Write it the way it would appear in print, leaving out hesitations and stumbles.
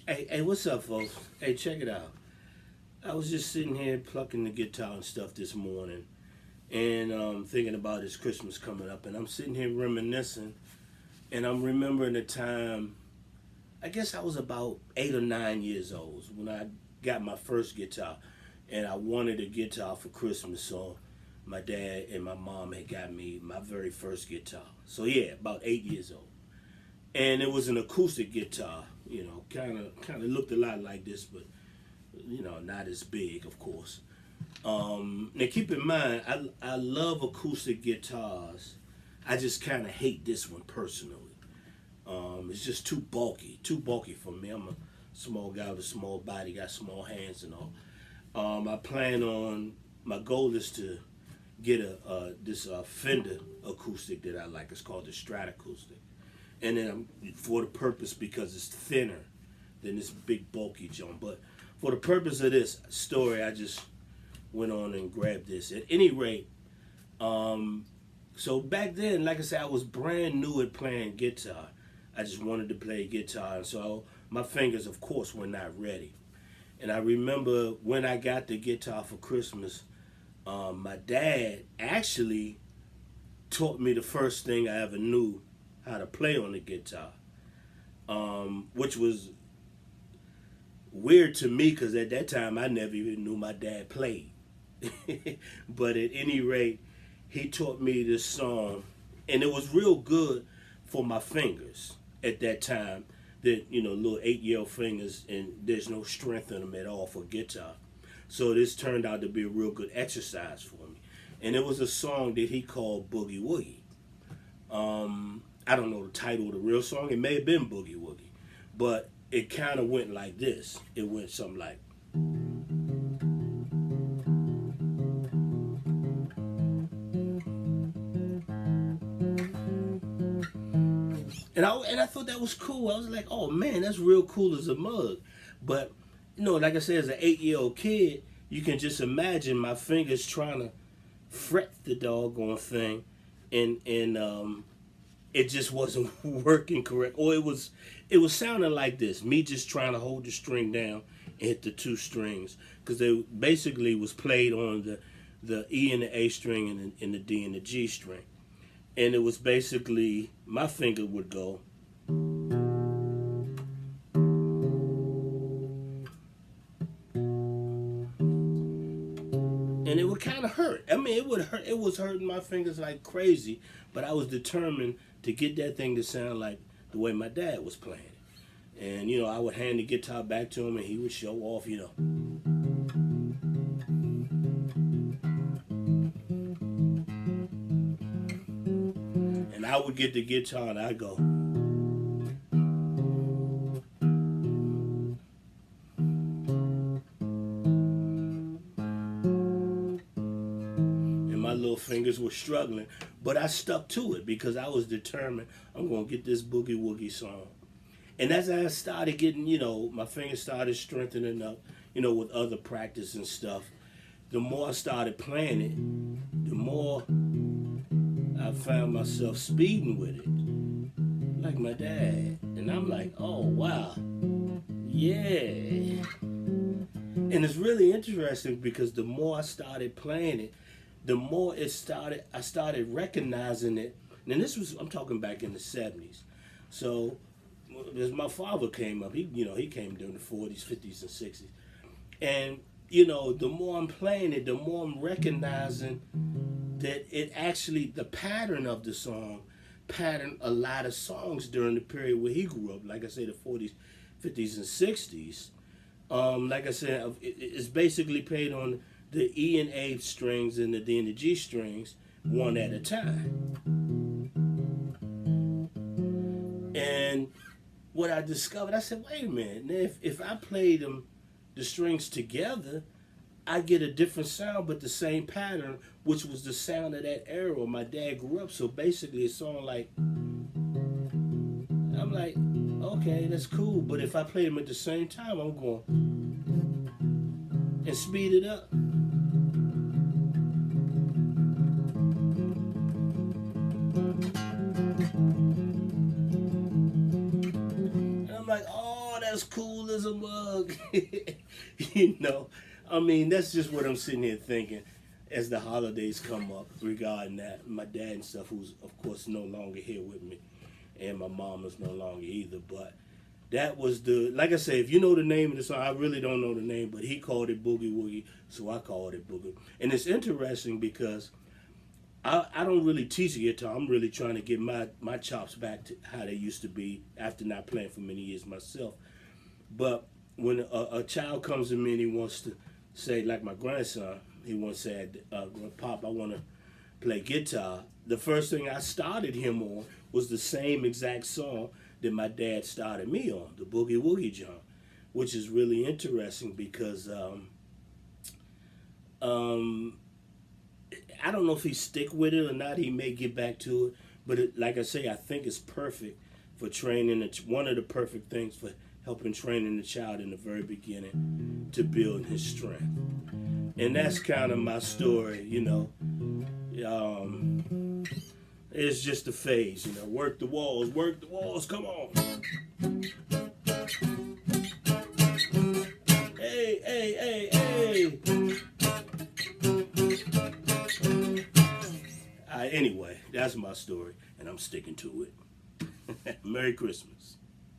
Hey, what's up, folks? Hey, check it out. I was just sitting here plucking the guitar and stuff this morning, and thinking about this Christmas coming up, and I'm sitting here reminiscing, and I'm remembering the time. I guess I was about 8 or 9 years old when I got my first guitar, and I wanted a guitar for Christmas, so my dad and my mom had got me my very first guitar. So yeah, about 8 years old, and it was an acoustic guitar. Kind of looked a lot like this, but not as big, of course. Now keep in mind, I love acoustic guitars. I just kind of hate this one personally. It's just too bulky for me. I'm a small guy with a small body, got small hands and all. I plan on my goal is to get a this Fender acoustic that I like. It's called the Strat acoustic, and then for the purpose because it's thinner than this big bulky joint. But for the purpose of this story, I just went on and grabbed this. At any rate, so back then, like I said, I was brand new at playing guitar. I just wanted to play guitar, and so my fingers, of course, were not ready. And I remember when I got the guitar for Christmas, my dad actually taught me the first thing I ever knew how to play on the guitar, which was weird to me because at that time I never even knew my dad played. But at any rate, he taught me this song, and it was real good for my fingers at that time. That little 8-year-old fingers, and there's no strength in them at all for guitar. So this turned out to be a real good exercise for me, and it was a song that he called Boogie Woogie. I don't know the title of the real song. It may have been Boogie Woogie, but it kind of went like this. It went something like. And I thought that was cool. I was like, oh man, that's real cool as a mug. But like I said, as an 8-year-old kid, you can just imagine my fingers trying to fret the doggone thing, and it just wasn't working correct, or it was sounding like this. Me just trying to hold the string down and hit the two strings because they basically was played on the E and the A string and the D and the G string, and it was basically my finger would go. And it would kind of hurt. I mean, it would hurt. It was hurting my fingers like crazy, but I was determined to get that thing to sound like the way my dad was playing it. And I would hand the guitar back to him, and he would show off. And I would get the guitar, and I'd go. My little fingers were struggling, but I stuck to it because I was determined I'm gonna get this boogie woogie song. And as I started getting, my fingers started strengthening up, with other practice and stuff. The more I started playing it, the more I found myself speeding with it, like my dad. And I'm like, oh wow, yeah. And it's really interesting because the more I started playing it, the more I started recognizing it. And I'm talking back in the 70s. So as my father came up, he came during the 40s, 50s, and 60s. And, the more I'm playing it, the more I'm recognizing that it actually, the pattern of the song, patterned a lot of songs during the period where he grew up. Like I say, the 40s, 50s, and 60s. Like I said, it's basically played on the E and A strings and the D and the G strings one at a time. And what I discovered, I said, wait a minute, if I play the strings together, I get a different sound but the same pattern, which was the sound of that era where my dad grew up. So basically it's song like, I'm like, okay, that's cool, but if I play them at the same time, I'm going and speed it up. And I'm like, oh, as cool as a mug. You know, I mean, that's just what I'm sitting here thinking as the holidays come up regarding that. My dad and stuff, who's of course no longer here with me, and my mom is no longer either. But that was like I say, if you know the name of the song, I really don't know the name, but he called it Boogie Woogie, so I called it Boogie. And it's interesting because I don't really teach guitar. I'm really trying to get my chops back to how they used to be after not playing for many years myself. But when a child comes to me and he wants to say, like my grandson, he once said, Pop, I want to play guitar. The first thing I started him on was the same exact song that my dad started me on, the Boogie Woogie John, which is really interesting because I don't know if he stick with it or not. He may get back to it, but like I say, I think it's perfect for training. One of the perfect things for helping training the child in the very beginning to build his strength. And that's kind of my story, you know. It's just a phase, you know. Work the walls, come on. Hey. Anyway, that's my story, and I'm sticking to it. Merry Christmas.